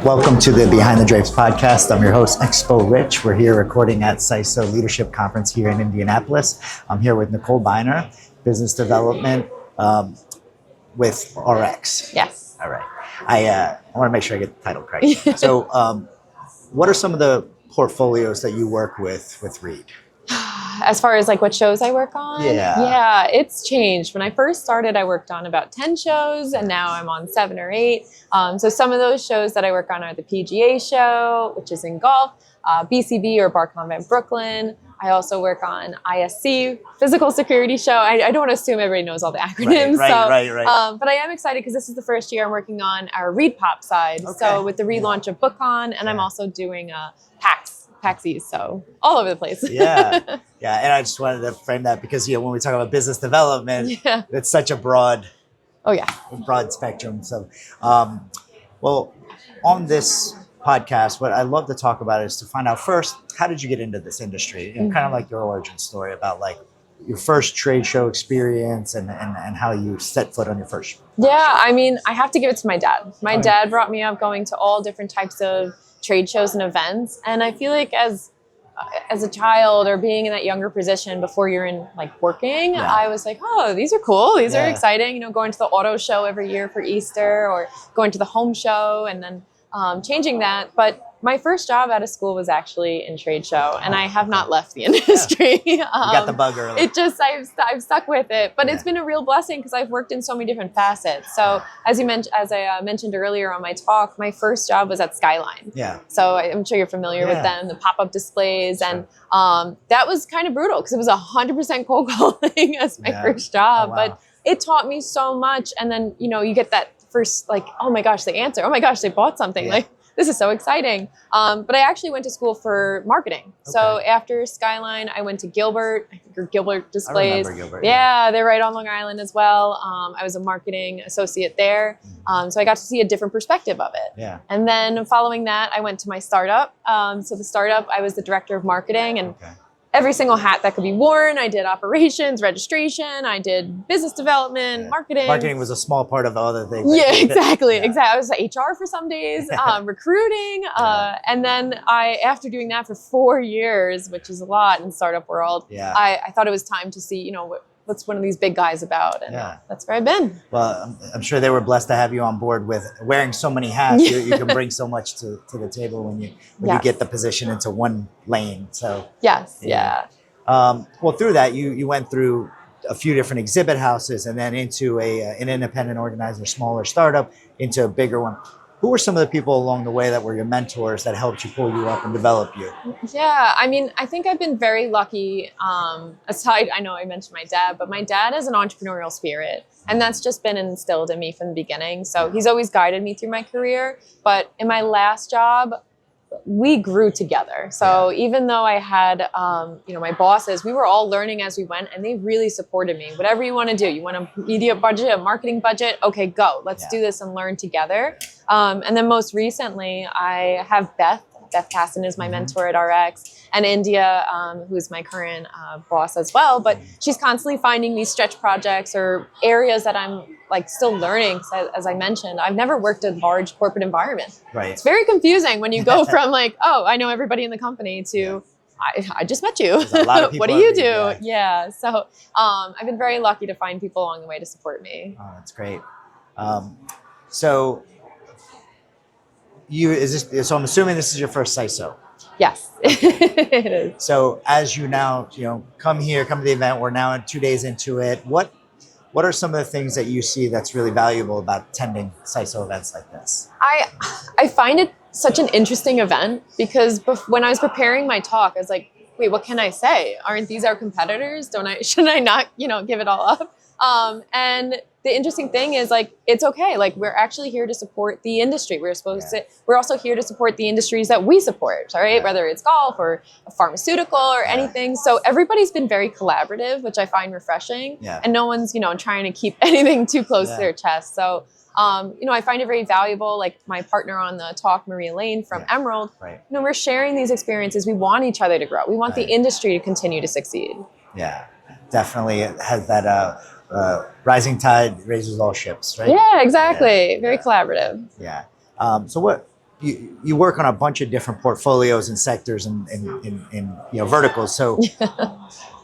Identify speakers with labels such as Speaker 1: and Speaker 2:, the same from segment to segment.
Speaker 1: Welcome to the Behind the Drapes podcast. I'm your host, Expo Rich. We're here recording at SISO Leadership Conference here in Indianapolis. I'm here with Nicole Beiner, business development with RX.
Speaker 2: Yes.
Speaker 1: All right. I want to make sure I get the title correct. So what are some of the portfolios that you work with Reed?
Speaker 2: As far as like what shows I work on?
Speaker 1: Yeah,
Speaker 2: it's changed. When I first started, I worked on about 10 shows and now I'm on 7 or 8. So some of those shows that I work on are the PGA show, which is in golf, BCB or Bar Convent Brooklyn. I also work on ISC, Physical Security Show. I don't want to assume everybody knows all the acronyms.
Speaker 1: Right.
Speaker 2: But I am excited because this is the first year I'm working on our Reed Pop side.
Speaker 1: Okay.
Speaker 2: So with the relaunch of BookOn, and I'm also doing PAXs, so all over the place.
Speaker 1: Yeah. And I just wanted to frame that because, when we talk about business development, it's such a broad spectrum. So, well, on this podcast, what I love to talk about is to find out first, how did you get into this industry? Kind of like your origin story about like your first trade show experience and how you set foot on your first.
Speaker 2: I mean, I have to give it to my dad. My dad brought me up going to all different types of trade shows and events. And I feel like as a child or being in that younger position before you're in like working, I was like, oh, these are cool. These are exciting. Going to the auto show every year for Easter or going to the home show and then changing that. But my first job out of school was actually in trade show, and I have not left the industry. You
Speaker 1: got the bug early.
Speaker 2: I've stuck with it, but it's been a real blessing because I've worked in so many different facets. So as I mentioned earlier on my talk, my first job was at Skyline.
Speaker 1: Yeah.
Speaker 2: So I'm sure you're familiar with them, the pop-up displays, and that was kind of brutal because it was 100% cold calling as my first job, but it taught me so much. And then you get that first like, oh my gosh, they answer. Oh my gosh, they bought something. Like, this is so exciting. But I actually went to school for marketing. So after Skyline, I went to Gilbert Displays.
Speaker 1: I remember Gilbert.
Speaker 2: Yeah, they're right on Long Island as well. I was a marketing associate there. So I got to see a different perspective of it.
Speaker 1: Yeah.
Speaker 2: And then following that, I went to my startup. So the startup, I was the director of marketing and every single hat that could be worn. I did operations, registration. I did business development, marketing.
Speaker 1: Marketing was a small part of the other things.
Speaker 2: Yeah, exactly. I was HR for some days, recruiting. And then after doing that for 4 years, which is a lot in startup world, I thought it was time to see, what's one of these big guys about? And that's where I've been.
Speaker 1: Well, I'm sure they were blessed to have you on board with wearing so many hats. You can bring so much to the table when you get the position into one lane. So well, through that, you went through a few different exhibit houses and then into an independent organizer, smaller startup, into a bigger one. Who were some of the people along the way that were your mentors that helped you pull you up and develop you?
Speaker 2: Yeah, I mean, I think I've been very lucky. Aside, I know I mentioned my dad, but my dad has an entrepreneurial spirit, and that's just been instilled in me from the beginning. So he's always guided me through my career. But in my last job, we grew together. So even though I had, my bosses, we were all learning as we went, and they really supported me. Whatever you want to do, you want a media budget, a marketing budget, okay, go. Let's do this and learn together. And then most recently, I have Beth Casson is my mentor at RX, and India, who's my current boss as well. But she's constantly finding these stretch projects or areas that I'm like still learning. As I mentioned, I've never worked in a large corporate environment.
Speaker 1: Right.
Speaker 2: It's very confusing when you go from like, oh, I know everybody in the company to I just met you.
Speaker 1: A lot of people
Speaker 2: what do you do? Yeah. So I've been very lucky to find people along the way to support me.
Speaker 1: Oh, that's great. So I'm assuming this is your first SISO.
Speaker 2: Yes, it is.
Speaker 1: So as you now, come to the event, we're now 2 days into it. What are some of the things that you see that's really valuable about attending SISO events like this?
Speaker 2: I find it such an interesting event because when I was preparing my talk, I was like, wait, what can I say? Aren't these our competitors? Shouldn't I not, give it all up? And the interesting thing is like, it's okay. Like we're actually here to support the industry. We're also here to support the industries that we support, all right? Whether it's golf or a pharmaceutical or anything. So everybody's been very collaborative, which I find refreshing. And no one's, trying to keep anything too close to their chest. So, I find it very valuable. Like my partner on the talk, Maria Lane from Emerald, we're sharing these experiences. We want each other to grow. We want the industry to continue to succeed.
Speaker 1: Yeah, definitely. It has that, rising tide raises all ships, right?
Speaker 2: Yeah, exactly. Very collaborative.
Speaker 1: Yeah. So you work on a bunch of different portfolios and sectors and verticals. So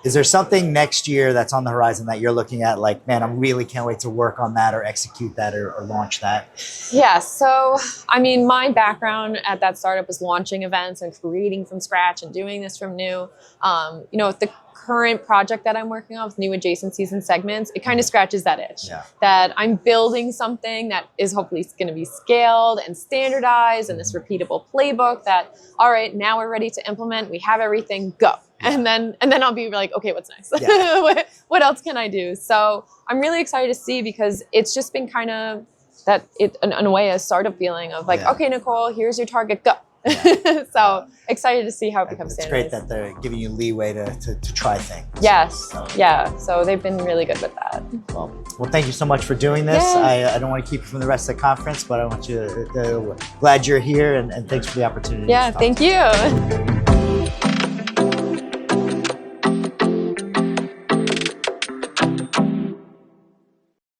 Speaker 1: is there something next year that's on the horizon that you're looking at, like, man, I really can't wait to work on that or execute that or launch that?
Speaker 2: Yeah. So, I mean, my background at that startup was launching events and creating from scratch and doing this from new. The current project that I'm working on with new adjacencies and segments, it kind of scratches that itch that I'm building something that is hopefully going to be scaled and standardized and this repeatable playbook that, all right, now we're ready to implement. We have everything, go. And then I'll be like, okay, what's next? Yeah. What else can I do? So I'm really excited to see, because it's just been kind of that in a way, a startup feeling of like, okay, Nicole, here's your target, go. Yeah. So excited to see how it becomes standardized.
Speaker 1: It's great that they're giving you leeway to try things.
Speaker 2: Yes. Yeah. So they've been really good with that.
Speaker 1: Well, thank you so much for doing this. Yeah. I don't want to keep you from the rest of the conference, but I want you to glad you're here, and thanks for the opportunity.
Speaker 2: Yeah. Thank you.